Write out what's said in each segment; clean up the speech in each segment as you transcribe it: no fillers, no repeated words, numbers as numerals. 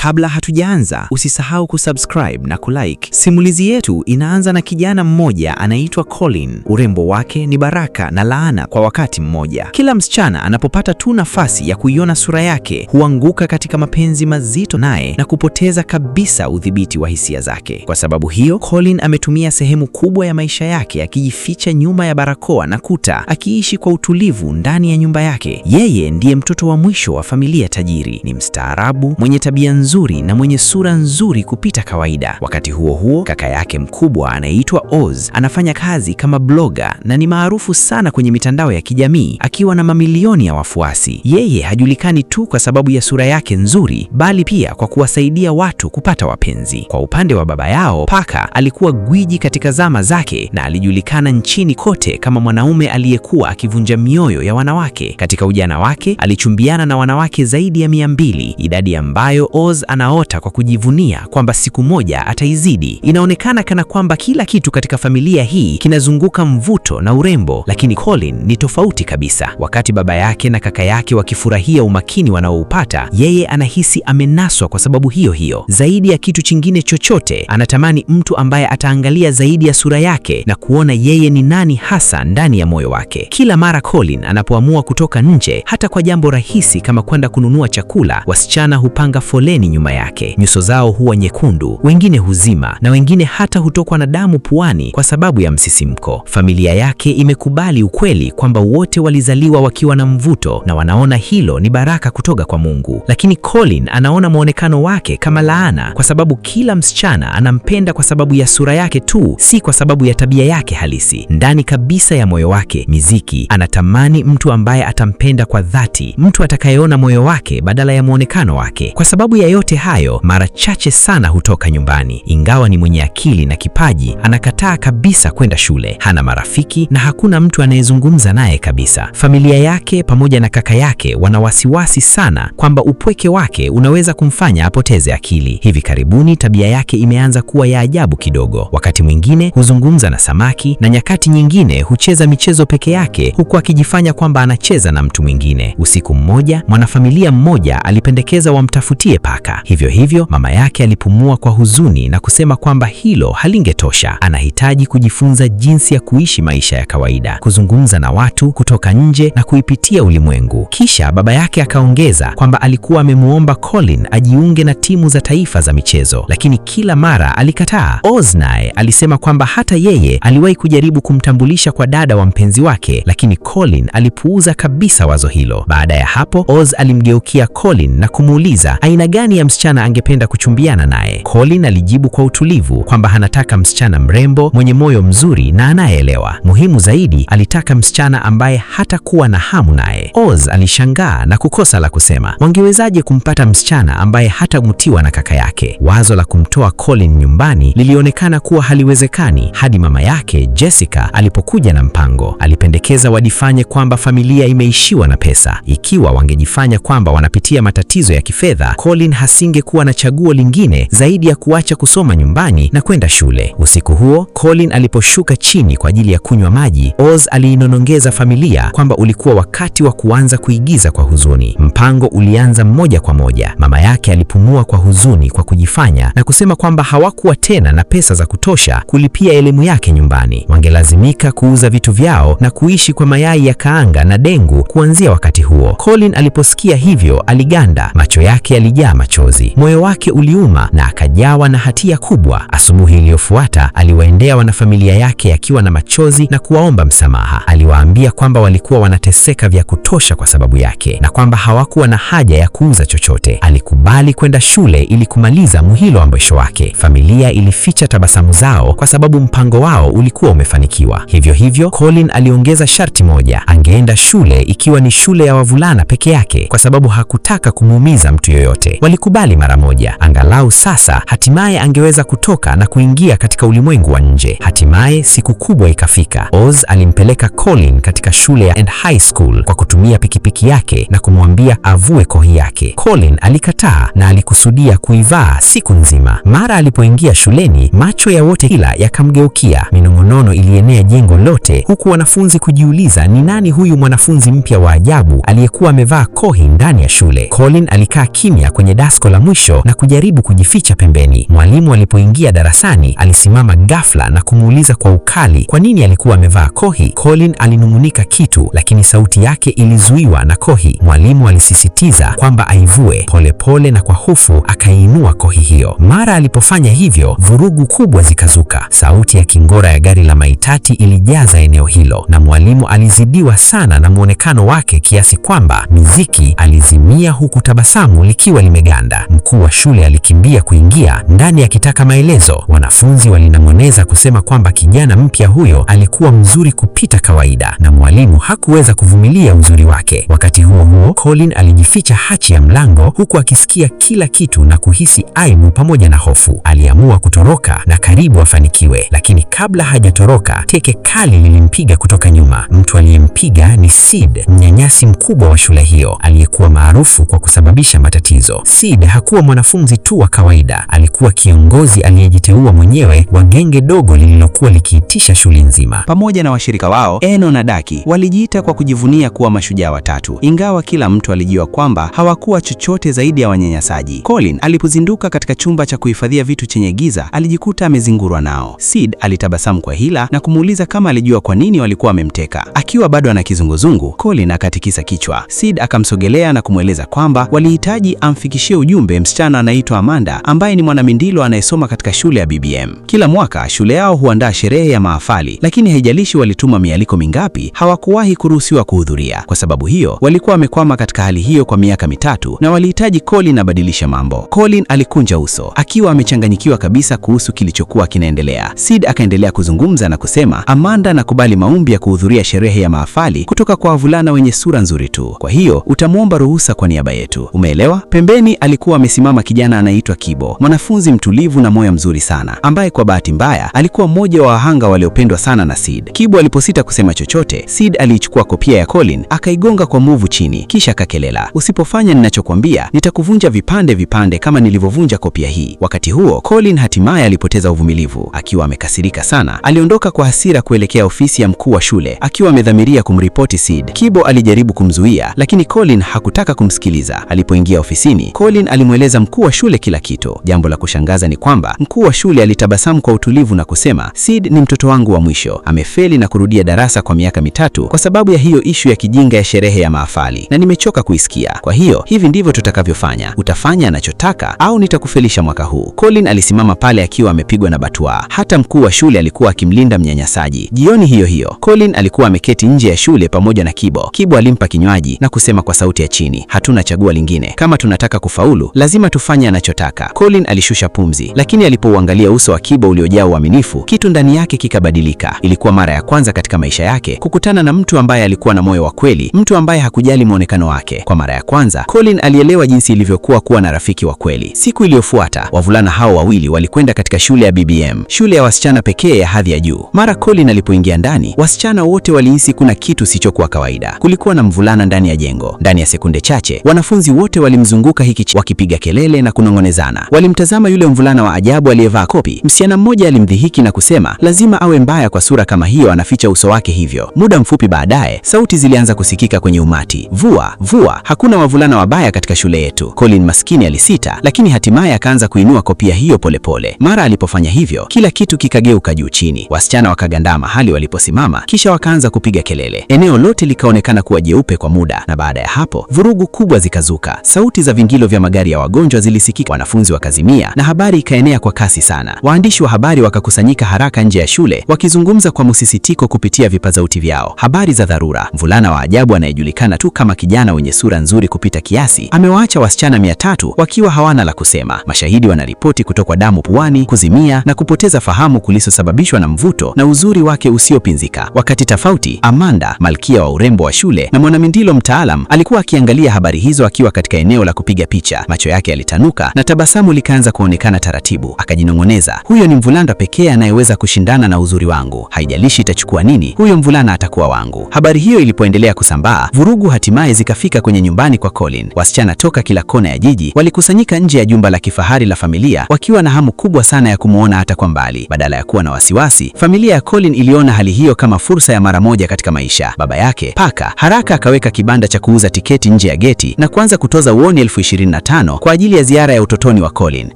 Kabla hatujaanza, usisahau kusubscribe na kulike. Simulizi yetu inaanza na kijana mmoja anaitwa Colin. Urembo wake ni baraka na laana kwa wakati mmoja. Kila msichana anapopata tu nafasi ya kuiona sura yake, huanguka katika mapenzi mazito naye na kupoteza kabisa udhibiti wa hisia zake. Kwa sababu hiyo, Colin ametumia sehemu kubwa ya maisha yake akijificha nyuma ya barakoa na kuta, akiishi kwa utulivu ndani ya nyumba yake. Yeye ndiye mtoto wa mwisho wa familia tajiri. Ni mstaarabu, mwenye tabia nzuri na mwenye sura nzuri kupita kawaida. Wakati huo huo, kaka yake mkubwa anaitwa Oz anafanya kazi kama blogger na ni maarufu sana kwenye mitandao ya kijamii akiwa na mamilioni ya wafuasi. Yeye hajulikani tu kwa sababu ya sura yake nzuri, bali pia kwa kuwasaidia watu kupata wapenzi. Kwa upande wa baba yao, Parker alikuwa gwiji katika zama zake na alijulikana nchini kote kama mwanaume aliyekuwa akivunja mioyo ya wanawake. Katika ujana wake, alichumbiana na wanawake zaidi ya 200, idadi ambayo Oz anaota kwa kujivunia kwamba siku moja ataizidi. Inaonekana kana kwamba kila kitu katika familia hii kinazunguka mvuto na urembo, lakini Colin ni tofauti kabisa. Wakati baba yake na kaka yake wakifurahia umakini wanaoupata, yeye anahisi amenaswa kwa sababu hiyo hiyo. Zaidi ya kitu chingine chochote, anatamani mtu ambaye ataangalia zaidi ya sura yake na kuona yeye ni nani hasa ndani ya moyo wake. Kila mara Colin anapoamua kutoka nje, hata kwa jambo rahisi kama kwenda kununua chakula, wasichana hupanga foleni nyuma yake. Nyuso zao huwa nyekundu, wengine huzima na wengine hata hutokwa na damu puani kwa sababu ya msisimko. Familia yake imekubali ukweli kwamba wote walizaliwa wakiwa na mvuto na wanaona hilo ni baraka kutoka kwa Mungu. Lakini Colin anaona muonekano wake kama laana, kwa sababu kila msichana anampenda kwa sababu ya sura yake tu, si kwa sababu ya tabia yake halisi. Ndani kabisa ya moyo wake, miziki, anatamani mtu ambaye atampenda kwa dhati, mtu atakayeona moyo wake badala ya muonekano wake. Kwa sababu ya yote hayo, mara chache sana hutoka nyumbani. Ingawa ni mwenye akili na kipaji, anakataa kabisa kwenda shule. Hana marafiki na hakuna mtu anayezungumza naye kabisa. Familia yake pamoja na kaka yake wana wasiwasi sana kwamba upweke wake unaweza kumfanya apoteze akili. Hivi karibuni tabia yake imeanza kuwa ya ajabu kidogo. Wakati mwingine huzungumza na samaki na nyakati nyingine hucheza michezo peke yake huku akijifanya kwamba anacheza na mtu mwingine. Usiku mmoja, mwanafamilia mmoja alipendekeza wamtafutie paka. Hivyo hivyo, mama yake alipumua kwa huzuni na kusema kwamba hilo halingetosha. Anahitaji kujifunza jinsi ya kuishi maisha ya kawaida, kuzungumza na watu, kutoka nje na kuipitia ulimwengu. Kisha baba yake akaongeza kwamba alikuwa amemuomba Colin ajiunge na timu za taifa za michezo, lakini kila mara alikataa. Oz naye alisema kwamba hata yeye aliwahi kujaribu kumtambulisha kwa dada wa mpenzi wake, lakini Colin alipuuza kabisa wazo hilo. Baada ya hapo, Oz alimgeukia Colin na kumuuliza aina gani ya msichana angependa kuchumbiana naye. Colin alijibu kwa utulivu kwamba anataka msichana mrembo, mwenye moyo mzuri na anayeelewa. Muhimu zaidi, alitaka msichana ambaye hatakuwa na hamu naye. Oz alishangaa na kukosa la kusema. Wangewezaje kumpata msichana ambaye hatamutiwa na kaka yake? Wazo la kumtoa Colin nyumbani lilionekana kuwa haliwezekani hadi mama yake Jessica alipokuja na mpango. Alipendekeza wajifanye kwamba familia imeishiwa na pesa. Ikiwa wangejifanya kwamba wanapitia matatizo ya kifedha, Colin hasingekuwa na chaguo lingine zaidi ya kuacha kusoma nyumbani na kwenda shule. Usiku huo, Colin aliposhuka chini kwa ajili ya kunywa maji, Oz aliinonongeza familia kwamba ulikuwa wakati wa kuanza kuigiza kwa huzuni. Mpango ulianza moja kwa moja. Mama yake alipumua kwa huzuni kwa kujifanya na kusema kwamba hawakuwa tena na pesa za kutosha kulipia elimu yake nyumbani. Wangelazimika kuuza vitu vyao na kuishi kwa mayai ya kaanga na dengu kuanzia wakati huo. Colin aliposikia hivyo aliganda, macho yake yalijaa machozi. Moyo wake uliuma na akajawa na hatia kubwa. Asubuhi iliyofuata, aliwaendea wanafamilia yake akiwa na machozi na kuwaomba msamaha. Aliwaambia kwamba walikuwa wanateseka vya kutosha kwa sababu yake na kwamba hawakuwa na haja ya kuuza chochote. Alikubali kwenda shule ili kumaliza muhula wa mwisho wake. Familia ilificha tabasamu zao kwa sababu mpango wao ulikuwa umefanikiwa. Hivyo hivyo, Colin aliongeza sharti moja: angeenda shule ikiwa ni shule ya wavulana peke yake, kwa sababu hakutaka kumuumiza mtu yoyote. Walikubali mara moja. Angalau sasa hatimaye angeweza kutoka na kuingia katika ulimwengu wa nje. Hatimaye siku kubwa ikafika. Oz alimpeleka Colin katika shule ya End High School kwa kutumia pikipiki yake na kumwambia avue kohi yake. Colin alikataa na alikusudia kuivaa siku nzima. Mara alipoingia shuleni, macho ya wote kila yakamgeukia. Minong'ono ilienea jengo lote, huku wanafunzi kujiuliza ni nani huyu mwanafunzi mpya wa ajabu aliyekuwa amevaa kohi ndani ya shule. Colin alikaa kimya kwenye dasko la mwisho na kujaribu kujificha pembeni. Mwalimu alipoingia darasani, alisimama ghafla na kumuuliza kwa ukali kwa nini alikuwa amevaa kohi. Colin alinung'unika kitu, lakini sauti yake ilizuiwa na kohi. Mwalimu alisisitiza kwamba aivue polepole na kwa hofu akaiinua kohi hiyo. Mara alipofanya hivyo, vurugu kubwa zikazuka. Sauti ya kingora ya gari la maitati ilijaza eneo hilo na mwalimu alizidiwa sana na muonekano wake kiasi kwamba miziki alizimia huku tabasamu likiwa limeganda. Mkuu wa shule alikimbia kuingia ndani akitaka maelezo. Wanafunzi walinong'oneza kusema kwamba kijana mpya huyo alikuwa mzuri kupita kawaida na mwalimu hakuweza kuvumilia uzuri wake. Wakati huo huo, Colin alijificha hachi ya mlango huku akisikia kila kitu na kuhisi aibu pamoja na hofu. Aliamua kutoroka na karibu afanikiwe, lakini kabla hajatoroka, teke kali lilimpiga kutoka nyuma. Mtu aliyempiga ni Sid, mnyanyasi mkubwa wa shule hiyo aliyekuwa maarufu kwa kusababisha matatizo. Sid hakuwa mwanafunzi tu wa kawaida, alikuwa kiongozi aliyejiteua mwenyewe wa genge dogo lililokuwa likiitisha shule nzima. Pamoja na washirika wao, Eno na Daki walijiita kwa kujivunia kuwa mashujaa watatu, ingawa kila mtu alijua kwamba hawakuwa chochote zaidi ya wanyanyasaji. Colin alipozinduka katika chumba cha kuhifadhia vitu chenye giza, alijikuta amezingurwa nao. Sid alitabasamu kwa hila na kumuuliza kama alijua kwa nini walikuwa wamemteka. Akiwa bado ana kizunguzungu, Colin akatikisa kichwa. Sid akamsogelea na kumweleza kwamba walihitaji amfikishie ujumbe msichana anaitwa Amanda ambaye ni mwanamindilo anayesoma katika shule ya BBM. Kila mwaka shule yao huandaa sherehe ya mahafali, lakini haijalishi walituma mialiko mingapi, hawakuwahi kuruhusiwa kuhudhuria. Kwa sababu hiyo, walikuwa wamekwama katika hali hiyo kwa miaka mitatu na walihitaji Colin abadilishe mambo. Colin alikunja uso, akiwa amechanganyikiwa kabisa kuhusu kilichokuwa kinaendelea. Sid akaendelea kuzungumza na kusema, Amanda nakubali maombi ya kuhudhuria sherehe ya mahafali kutoka kwa wavulana wenye sura nzuri tu. Kwa hiyo, utamwomba ruhusa kwa niaba yetu. Umeelewa? Pembeni alikuwa amesimama kijana anaitwa Kibo, mwanafunzi mtulivu na moyo mzuri sana, ambaye kwa bahati mbaya alikuwa mmoja wa wahanga waliopendwa sana na Sid. Kibo aliposita kusema chochote, Sid aliichukua kopia ya Colin, akaigonga kwa nguvu chini, kisha akakelela, usipofanya ninachokwambia, nitakuvunja vipande vipande kama nilivyovunja kopia hii. Wakati huo, Colin hatimaye alipoteza uvumilivu. Akiwa amekasirika sana, aliondoka kwa hasira kuelekea ofisi ya mkuu wa shule, akiwa amedhamiria kumripoti Sid. Kibo alijaribu kumzuia, lakini Colin hakutaka kumsikiliza. Alipoingia ofisini, Colin alimweleza mkuu wa shule kila kitu. Jambo la kushangaza ni kwamba mkuu wa shule alitabasamu kwa utulivu na kusema, Sid ni mtoto wangu wa mwisho. Amefeli na kurudia darasa kwa miaka mitatu kwa sababu ya hiyo ishu ya kijinga ya sherehe ya mahafali, na nimechoka kuisikia. Kwa hiyo, hivi ndivyo tutakavyofanya. Utafanya anachotaka au nitakufelisha mwaka huu. Colin alisimama pale akiwa amepigwa na batwa. Hata mkuu wa shule alikuwa akimlinda mnyanyasaji. Jioni hiyo hiyo, Colin alikuwa ameketi nje ya shule pamoja na Kibo. Kibo alimpa kinywaji na kusema kwa sauti ya chini, hatuna chaguo lingine. Kama tunataka kufaulu, lazima tufanye anachotaka. Colin alishusha pumzi, lakini alipouangalia uso wa Kibo uliojaa uaminifu, kitu ndani yake kikabadilika. Ilikuwa mara ya kwanza katika maisha yake kukutana na mtu ambaye alikuwa na moyo wa kweli, mtu ambaye hakujali muonekano wake. Kwa mara ya kwanza, Colin alielewa jinsi ilivyokuwa kuwa na rafiki wa kweli. Siku iliyofuata, wavulana hao wawili walikwenda katika shule ya BBM, shule ya wasichana pekee ya hadhi ya juu. Mara Colin alipoingia ndani, wasichana wote walihisi kuna kitu sichokuwa kawaida. Kulikuwa na mvulana ndani ya jengo. Ndani ya sekunde chache, wanafunzi wote walimzunguka wakipiga kelele na kunong'onezana. Walimtazama yule mvulana wa ajabu aliyevaa kopi. Msichana mmoja alimdhihiki na kusema, lazima awe mbaya kwa sura kama hiyo, anaficha uso wake hivyo. Muda mfupi baadaye, sauti zilianza kusikika kwenye umati. Vua, vua, hakuna wavulana wabaya katika shule yetu. Colin maskini alisita, lakini hatimaye akaanza kuinua kopia hiyo polepole. Mara alipofanya hivyo, kila kitu kikageuka juu chini. Wasichana wakagandaa mahali waliposimama, kisha wakaanza kupiga kelele. Eneo lote likaonekana kuwa jeupe kwa muda, na baada ya hapo, vurugu kubwa zikazuka. Sauti za vingilo vya magari ya wagonjwa zilisikika, wanafunzi wakazimia, na habari ikaenea kwa kasi sana. Waandishi wa habari wakakusanyika haraka nje ya shule, wakizungumza kwa msisitiko kupitia vipazauti vyao. Habari za dharura: mvulana wa ajabu anayejulikana tu kama kijana wenye sura nzuri kupita kiasi amewaacha wasichana 300 wakiwa hawana la kusema. Mashahidi wanaripoti kutokwa damu puani, kuzimia na kupoteza fahamu kulisosababishwa na mvuto na uzuri wake usiopinzika. Wakati tofauti, Amanda, malkia wa urembo wa shule na mwanamindilo mtaalam, alikuwa akiangalia habari hizo akiwa katika eneo la kupiga picha. Macho yake yalitanuka na tabasamu likaanza kuonekana taratibu. Akajinong'oneza, huyo ni mvulana pekee anayeweza kushindana na uzuri wangu. Haijalishi itachukua nini, huyo mvulana atakuwa wangu. Habari hiyo ilipoendelea kusambaa, vurugu hatimaye zikafika kwenye nyumbani kwa Colin. Wasichana toka kila kona ya jiji walikusanyika nje ya jumba la kifahari la familia, wakiwa na hamu kubwa sana ya kumuona hata kwa mbali. Badala ya kuwa na wasiwasi, familia ya Colin iliona hali hiyo kama fursa ya mara moja katika maisha. Baba yake Paka haraka akaweka kibanda cha kuuza tiketi nje ya geti na kuanza kutoza woni 25,000 2025 kwa ajili ya ziara ya utotoni wa Colin.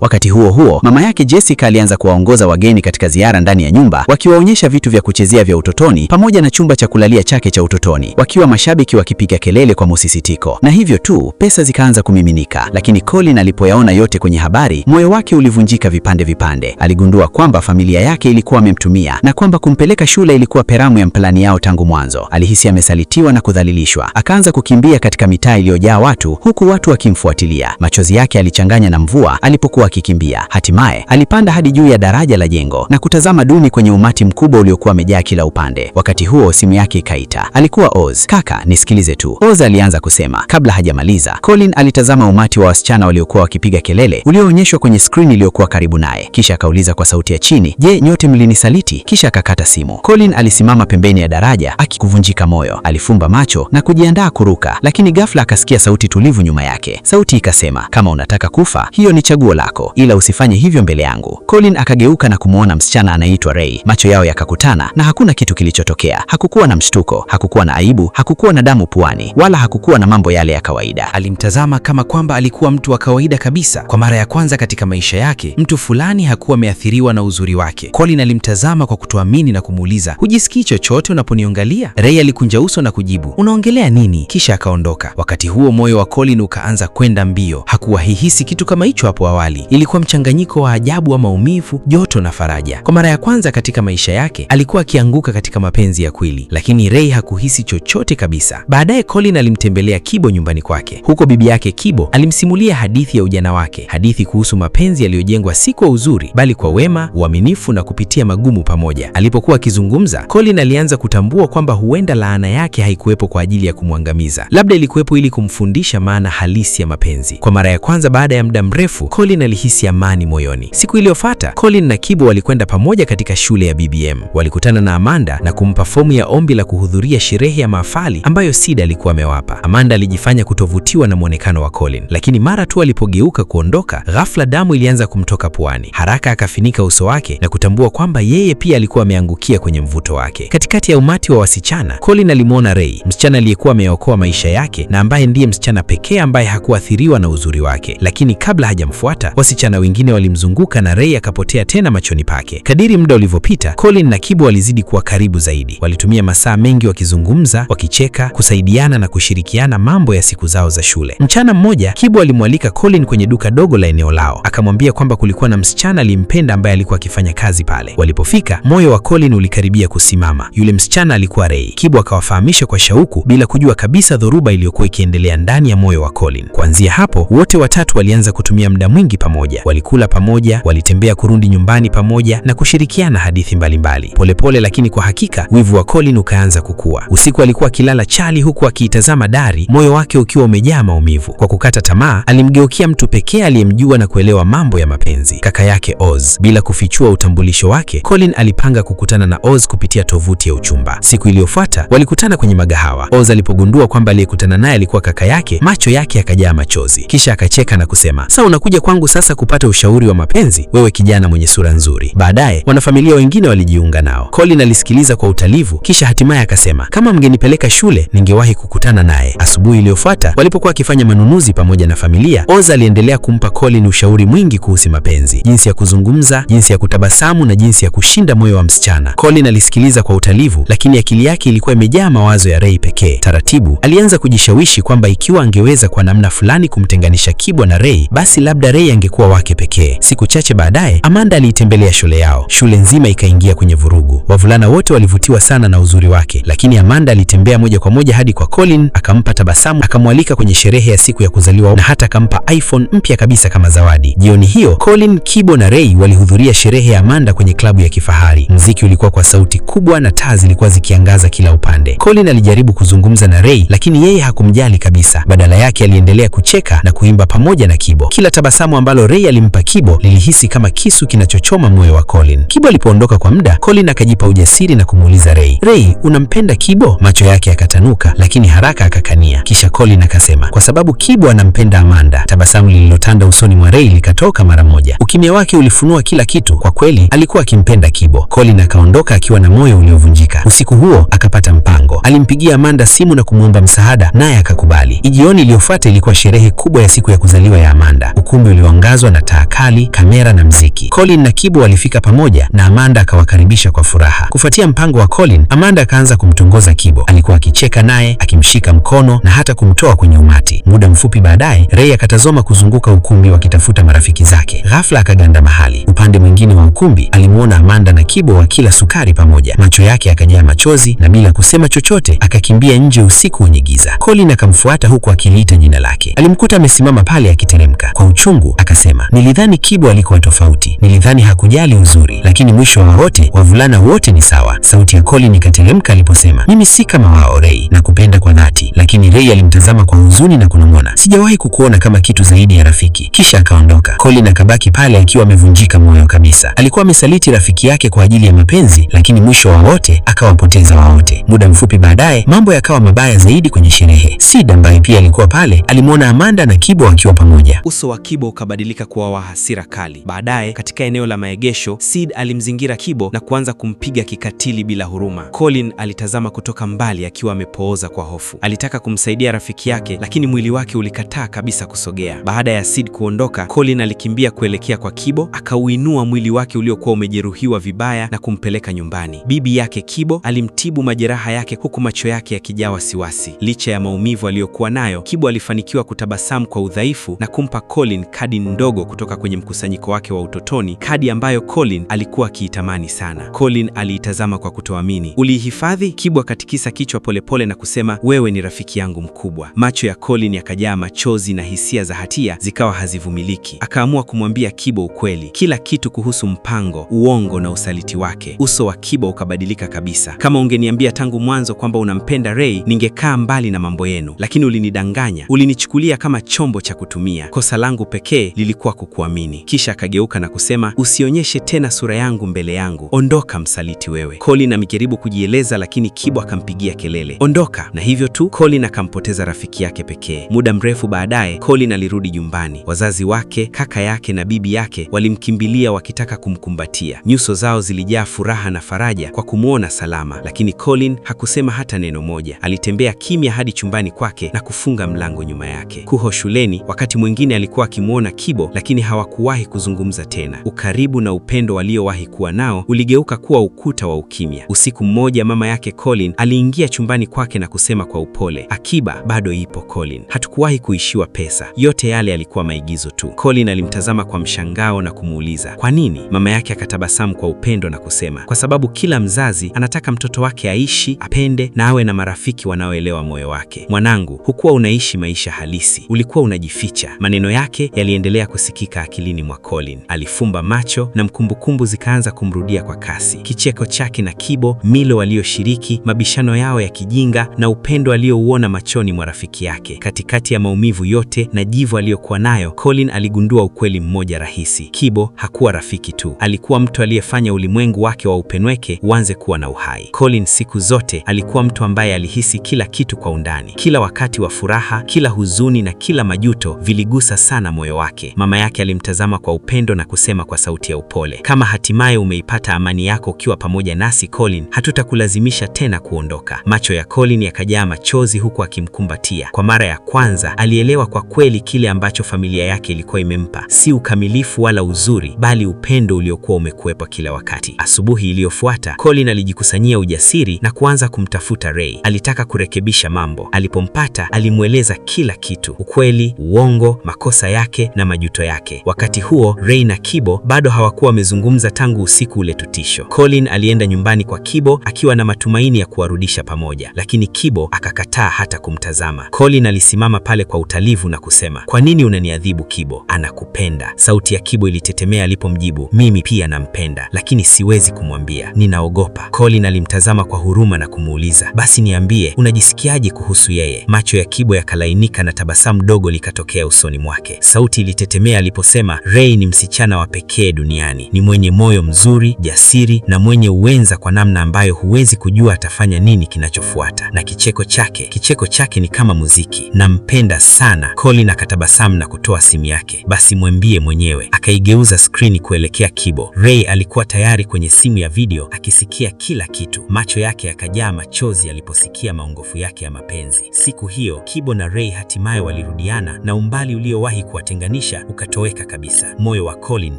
Wakati huo huo, mama yake Jessica alianza kuwaongoza wageni katika ziara ndani ya nyumba, wakiwaonyesha vitu vya kuchezea vya utotoni pamoja na chumba cha kulalia chake cha utotoni, wakiwa mashabiki wakipiga kelele kwa msisitiko. Na hivyo tu, pesa zikaanza kumiminika. Lakini Colin alipoyaona yote kwenye habari, moyo wake ulivunjika vipande vipande. Aligundua kwamba familia yake ilikuwa amemtumia na kwamba kumpeleka shule ilikuwa peramu ya plani yao tangu mwanzo. Alihisi amesalitiwa na kudhalilishwa. Akaanza kukimbia katika mitaa iliyojaa watu, huku watu wakimfuatilia. Machozi yake alichanganya na mvua alipokuwa akikimbia. Hatimaye alipanda hadi juu ya daraja la jengo na kutazama duni kwenye umati mkubwa uliokuwa umejaa kila upande. Wakati huo simu yake ikaita. Alikuwa Oz. "Kaka, nisikilize tu," Oz alianza kusema. Kabla hajamaliza, Colin alitazama umati wa wasichana waliokuwa wakipiga kelele ulioonyeshwa kwenye skrini iliyokuwa karibu naye. Kisha akauliza kwa sauti ya chini, "Je, nyote mlinisaliti?" Kisha akakata simu. Colin alisimama pembeni ya daraja akikuvunjika moyo. Alifumba macho na kujiandaa kuruka, lakini ghafla akasikia sauti tulivu nyuma yake. Sauti ikasema, "Kama unataka kufa, hiyo ni chaguo lako, ila usifanye hivyo mbele yangu." Colin akageuka na kumwona msichana anaitwa Ray. Macho yao yakakutana na hakuna kitu kilichotokea. Hakukuwa na mshtuko, hakukuwa na aibu, hakukuwa na damu puani, wala hakukuwa na mambo yale ya kawaida. Alimtazama kama kwamba alikuwa mtu wa kawaida kabisa. Kwa mara ya kwanza katika maisha yake, mtu fulani hakuwa ameathiriwa na uzuri wake. Colin alimtazama kwa kutoamini na kumuuliza, "Hujisikii chochote unaponiangalia?" Ray alikunja uso na kujibu, "Unaongelea nini?" Kisha akaondoka. Wakati huo moyo wa Colin ukaanza kwenda mbio. Hakuwahihisi kitu kama hicho hapo awali. Ilikuwa mchanganyiko wa ajabu wa maumivu, joto na faraja. Kwa mara ya kwanza katika maisha yake, alikuwa akianguka katika mapenzi ya kweli, lakini Ray hakuhisi chochote kabisa. Baadaye Colin alimtembelea Kibo nyumbani kwake. Huko bibi yake Kibo alimsimulia hadithi ya ujana wake, hadithi kuhusu mapenzi yaliyojengwa si kwa uzuri, bali kwa wema, uaminifu na kupitia magumu pamoja. Alipokuwa akizungumza, Colin alianza kutambua kwamba huenda laana yake haikuwepo kwa ajili ya kumwangamiza. Labda ilikuwepo ili kumfundisha maana halisi ya mapenzi. Kwa mara ya kwanza baada ya muda mrefu, Colin alihisi amani moyoni. Siku iliyofuata, Colin na Kibo walikwenda pamoja katika shule ya BBM. Walikutana na Amanda na kumpa fomu ya ombi la kuhudhuria sherehe ya mahafali ambayo Sid alikuwa amewapa. Amanda alijifanya kutovutiwa na mwonekano wa Colin, lakini mara tu alipogeuka kuondoka, ghafla damu ilianza kumtoka puani. Haraka akafinika uso wake na kutambua kwamba yeye pia alikuwa ameangukia kwenye mvuto wake. Katikati ya umati wa wasichana, Colin alimwona Ray, msichana aliyekuwa ameokoa maisha yake na ambaye ndiye msichana pekee ambaye hakuathiriwa na uzuri wake. Lakini kabla hajamfuata, wasichana wengine walimzunguka na Ray akapotea tena machoni pake. Kadiri muda ulivyopita, Colin na Kibo walizidi kuwa karibu zaidi. Walitumia masaa mengi wakizungumza, wakicheka, kusaidiana na kushirikiana mambo ya siku zao za shule. Mchana mmoja, Kibo alimwalika Colin kwenye duka dogo la eneo lao. Akamwambia kwamba kulikuwa na msichana alimpenda ambaye alikuwa akifanya kazi pale. Walipofika, moyo wa Colin ulikaribia kusimama. Yule msichana alikuwa Ray. Kibo akawafahamisha kwa shauku bila kujua kabisa dhoruba iliyokuwa ikiendelea ndani ya moyo wa Colin. Kuanzia hapo, wote watatu walianza kutumia muda mwingi pamoja. Walikula pamoja, walitembea kurudi nyumbani pamoja na kushirikiana hadithi mbalimbali. Polepole lakini kwa hakika, wivu wa Colin ukaanza kukua. Usiku alikuwa akilala chali huku akiitazama dari, moyo wake ukiwa umejaa maumivu. Kwa kukata tamaa, alimgeukia mtu pekee aliyemjua na kuelewa mambo ya mapenzi, kaka yake Oz. Bila kufichua utambulisho wake, Colin alipanga kukutana na Oz kupitia tovuti ya uchumba. Siku iliyofuata, walikutana kwenye magahawa. Oz alipogundua kwamba aliyekutana naye alikuwa kaka yake, macho yake yakajaa machozi. Kisha akacheka na kusema, "Sasa unakuja kwangu sasa kupata ushauri wa mapenzi, wewe kijana mwenye sura nzuri." Baadaye, wanafamilia wengine walijiunga nao. Colin alisikiliza kwa utalivu, kisha hatimaye akasema, "Kama mngenipeleka shule, ningewahi kukutana naye." Asubuhi iliyofuata, walipokuwa wakifanya manunuzi pamoja na familia, Oz aliendelea kumpa Colin ushauri mwingi kuhusu mapenzi, jinsi ya kuzungumza, jinsi ya kutabasamu na jinsi ya kushinda moyo wa msichana. Colin alisikiliza kwa utalivu, lakini akili yake ilikuwa imejaa mawazo ya Ray pekee. Taratibu, alianza kujishawishi kwamba ikiwa angeweza kwa namna fulani kumtenganisha Kibo na Ray, basi labda Ray angekuwa wake pekee. Siku chache baadaye, Amanda aliitembelea shule yao. Shule nzima ikaingia kwenye vurugu. Wavulana wote walivutiwa sana na uzuri wake, lakini Amanda alitembea moja kwa moja hadi kwa Colin, akampa tabasamu, akamwalika kwenye sherehe ya siku ya kuzaliwa na hata akampa iPhone mpya kabisa kama zawadi. Jioni hiyo, Colin, Kibo na Ray walihudhuria sherehe ya Amanda kwenye klabu ya kifahari. Muziki ulikuwa kwa sauti kubwa na taa zilikuwa zikiangaza kila upande. Colin alijaribu kuzungumza na Ray, lakini yeye hakumjali kabisa. Badala yake aliendelea kucheka na kuimba pamoja na Kibo. Kila tabasamu ambalo Ray alimpa Kibo lilihisi kama kisu kinachochoma moyo wa Colin. Kibo alipoondoka kwa muda, Colin akajipa ujasiri na kumuuliza Ray, "Ray, unampenda Kibo?" Macho yake yakatanuka, lakini haraka akakania. Kisha Colin akasema, "Kwa sababu Kibo anampenda Amanda." Tabasamu lililotanda usoni mwa Ray likatoka mara moja. Ukimya wake ulifunua kila kitu. Kwa kweli, alikuwa akimpenda Kibo. Colin akaondoka akiwa na moyo uliovunjika. Usiku huo akapata mpango. Alimpigia Amanda simu na kumwomba msaada, naye akakubali. Jioni iliyofuata ilikuwa sherehe kubwa kubwa ya siku ya kuzaliwa ya Amanda. Ukumbi ulioangazwa na taa kali, kamera na mziki. Colin na Kibo walifika pamoja na Amanda akawakaribisha kwa furaha. Kufuatia mpango wa Colin, Amanda akaanza kumtongoza Kibo. Alikuwa akicheka naye, akimshika mkono na hata kumtoa kwenye umati. Muda mfupi baadaye, Ray akatazama kuzunguka ukumbi wakitafuta marafiki zake. Ghafla akaganda mahali. Upande mwingine wa ukumbi alimuona Amanda na Kibo wakila sukari pamoja. Macho yake akajaa machozi na bila kusema chochote akakimbia nje usiku wenye giza. Colin akamfuata huku akiliita jina lake. Alimkuta amesimama pale akiteremka. Kwa uchungu akasema, nilidhani Kibo alikuwa tofauti. Nilidhani hakujali uzuri, lakini mwisho wa wote wavulana wote ni sawa. Sauti ya Colin ikateremka aliposema, mimi si kama wao Ray, nakupenda kwa dhati. Lakini Ray alimtazama kwa huzuni na kunong'ona, sijawahi kukuona kama kitu zaidi ya rafiki. Kisha akaondoka. Colin akabaki pale akiwa amevunjika moyo kabisa. Alikuwa amesaliti rafiki yake kwa ajili ya mapenzi, lakini mwisho wa wote akawapoteza wote. Muda mfupi baadaye mambo yakawa mabaya zaidi kwenye sherehe. Sid ambaye pia alikuwa pale alimwona Amanda na Kibo wakiwa pamoja. Uso wa Kibo ukabadilika kuwa wa hasira kali. Baadaye katika eneo la maegesho, Sid alimzingira Kibo na kuanza kumpiga kikatili bila huruma. Colin alitazama kutoka mbali akiwa amepooza kwa hofu. Alitaka kumsaidia rafiki yake, lakini mwili wake ulikataa kabisa kusogea. Baada ya Sid kuondoka, Colin alikimbia kuelekea kwa Kibo, akauinua mwili wake uliokuwa umejeruhiwa vibaya na kumpeleka nyumbani. Bibi yake Kibo alimtibu majeraha yake huku macho yake yakijaa wasiwasi. Licha ya maumivu aliyokuwa nayo, Kibo alifanikiwa kutabasamu kwa udhaifu na kumpa Colin kadi ndogo kutoka kwenye mkusanyiko wake wa utotoni, kadi ambayo Colin alikuwa akiitamani sana. Colin aliitazama kwa kutoamini. Uliihifadhi? Kibo akatikisa kichwa polepole na kusema, wewe ni rafiki yangu mkubwa. Macho ya Colin yakajaa machozi na hisia za hatia zikawa hazivumiliki. Akaamua kumwambia Kibo ukweli, kila kitu kuhusu mpango, uongo na usaliti wake. Uso wa Kibo ukabadilika kabisa. Kama ungeniambia tangu mwanzo kwamba unampenda Ray, ningekaa mbali na mambo yenu, lakini ulinidanganya. Ulinichukulia kama chombo cha kutumia. Kosa langu pekee lilikuwa kukuamini. Kisha akageuka na kusema, usionyeshe tena sura yangu mbele yangu. Ondoka msaliti wewe. Colin amejaribu kujieleza, lakini Kibo akampigia kelele, ondoka. Na hivyo tu Colin akampoteza rafiki yake pekee. Muda mrefu baadaye, Colin alirudi nyumbani. Wazazi wake, kaka yake na bibi yake walimkimbilia wakitaka kumkumbatia. Nyuso zao zilijaa furaha na faraja kwa kumwona salama, lakini Colin hakusema hata neno moja. Alitembea kimya hadi chumbani kwake na kufunga mlango nyuma yake. Kuho shuleni, wakati mwingine alikuwa akimwona Kibo, lakini hawakuwahi kuzungumza tena. Ukaribu na upendo waliowahi kuwa nao uligeuka kuwa ukuta wa ukimya. Usiku mmoja mama yake Colin aliingia chumbani kwake na kusema kwa upole, akiba bado ipo Colin, hatukuwahi kuishiwa pesa, yote yale yalikuwa maigizo tu. Colin alimtazama kwa mshangao na kumuuliza, kwa nini? Mama yake akatabasamu kwa upendo na kusema, kwa sababu kila mzazi anataka mtoto wake aishi, apende na awe na marafiki wanaoelewa moyo wake. Mwanangu, hukuwa unaishi maisha halisi, ulikuwa unajificha. Maneno yake yaliendelea kusikika akilini mwa Colin. Alifumba macho na mkumbukumbu zikaanza kumrudia kwa kasi. Kicheko chake na Kibo, milo walioshiriki, mabishano yao ya kijinga na upendo aliouona machoni mwa rafiki yake. Katikati ya maumivu yote na jivu aliyokuwa nayo, Colin aligundua ukweli mmoja rahisi. Kibo hakuwa rafiki tu, alikuwa mtu aliyefanya ulimwengu wake wa upenweke uanze kuwa na uhai. Colin siku zote alikuwa mtu ambaye alihisi kila kitu kwa undani. Kila wakati wa furaha, kila huzuni na kila majuto viligusa sana moyo wake. Mama yake alimtazama kwa upendo na kusema kwa sauti ya upole, kama hatimaye umeipata amani yako ukiwa pamoja nasi Colin, hatutakulazimisha tena kuondoka. Macho ya Colin yakajaa machozi huku akimkumbatia. Kwa mara ya kwanza alielewa kwa kweli kile ambacho familia yake ilikuwa imempa, si ukamilifu wala uzuri, bali upendo uliokuwa umekuwepo kila wakati. Asubuhi iliyofuata, Colin alijikusanyia ujasiri na kuanza kumtafuta Ray. Alitaka kurekebisha mambo. Alipompata, alimweleza kila kitu, ukweli, uongo, makosa yake na majuto yake. Wakati huo, Ray na Kibo bado hawakuwa wamezungumza tangu usiku ule tutisho. Colin alienda nyumbani kwa Kibo akiwa na matumaini ya kuwarudisha pamoja, lakini Kibo akakataa hata kumtazama. Colin alisimama pale kwa utalivu na kusema, kwa nini unaniadhibu Kibo? Anakupenda. Sauti ya Kibo ilitetemea alipomjibu, mimi pia nampenda, lakini siwezi kumwambia, ninaogopa. Colin alimtazama kwa huruma na kumuuliza, basi niambie, unajisikiaje kuhusu yeye? Macho ya Kibo yakalainika na tabasamu dogo likatokea usoni mwake. Sauti ilitetemea aliposema, Ray ni msichana wa pekee duniani. Ni mwenye moyo mzuri, jasiri na mwenye uwenza kwa namna ambayo huwezi kujua atafanya nini kinachofuata. Na kicheko chake ni kama muziki. Nampenda sana. Colin akatabasamu na kutoa simu yake. Basi mwambie mwenyewe. Akaigeuza skrini kuelekea Kibo. Ray alikuwa tayari kwenye simu ya video akisikia kila kitu. Macho yake yakajaa machozi aliposikia maongofu yake ya mapenzi. Siku hiyo Kibo na Ray hatimaye walirudi wakarudiana na umbali uliowahi kuwatenganisha ukatoweka kabisa. Moyo wa Colin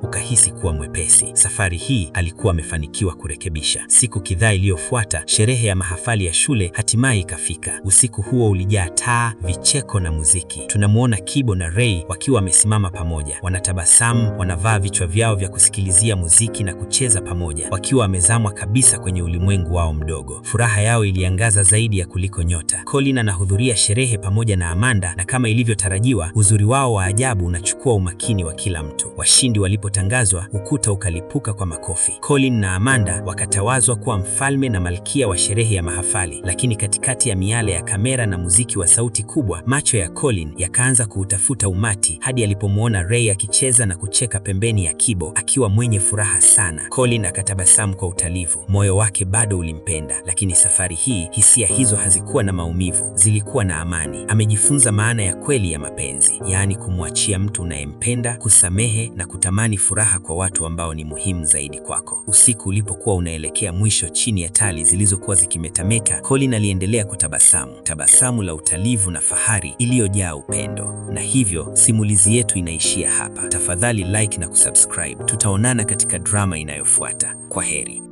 ukahisi kuwa mwepesi. Safari hii alikuwa amefanikiwa kurekebisha. Siku kadhaa iliyofuata, sherehe ya mahafali ya shule hatimaye ikafika. Usiku huo ulijaa taa, vicheko na muziki. Tunamuona Kibo na Ray wakiwa wamesimama pamoja. Wanatabasamu, wanavaa vichwa vyao vya kusikilizia muziki na kucheza pamoja, wakiwa wamezamwa kabisa kwenye ulimwengu wao mdogo. Furaha yao iliangaza zaidi ya kuliko nyota. Colin anahudhuria sherehe pamoja na Amanda, na kama ilivyotarajiwa, uzuri wao wa ajabu unachukua umakini wa kila mtu. Washindi walipotangazwa, ukuta ukalipuka kwa makofi. Colin na Amanda wakatawazwa kuwa mfalme na malkia wa sherehe ya mahafali. Lakini katikati ya miale ya kamera na muziki wa sauti kubwa, macho ya Colin yakaanza kuutafuta umati hadi alipomwona Ray akicheza na kucheka pembeni ya Kibo akiwa mwenye furaha sana. Colin akatabasamu kwa utalivu. Moyo wake bado ulimpenda, lakini safari hii hisia hizo hazikuwa na maumivu, zilikuwa na amani. Amejifunza maana ya kweli ya mapenzi, yaani kumwachia mtu unayempenda, kusamehe na kutamani furaha kwa watu ambao ni muhimu zaidi kwako. Usiku ulipokuwa unaelekea mwisho, chini ya tali zilizokuwa zikimetameta, Colin aliendelea kutabasamu, tabasamu la utalivu na fahari iliyojaa upendo. Na hivyo simulizi yetu inaishia hapa. Tafadhali like na kusubscribe. Tutaonana katika drama inayofuata. Kwa heri.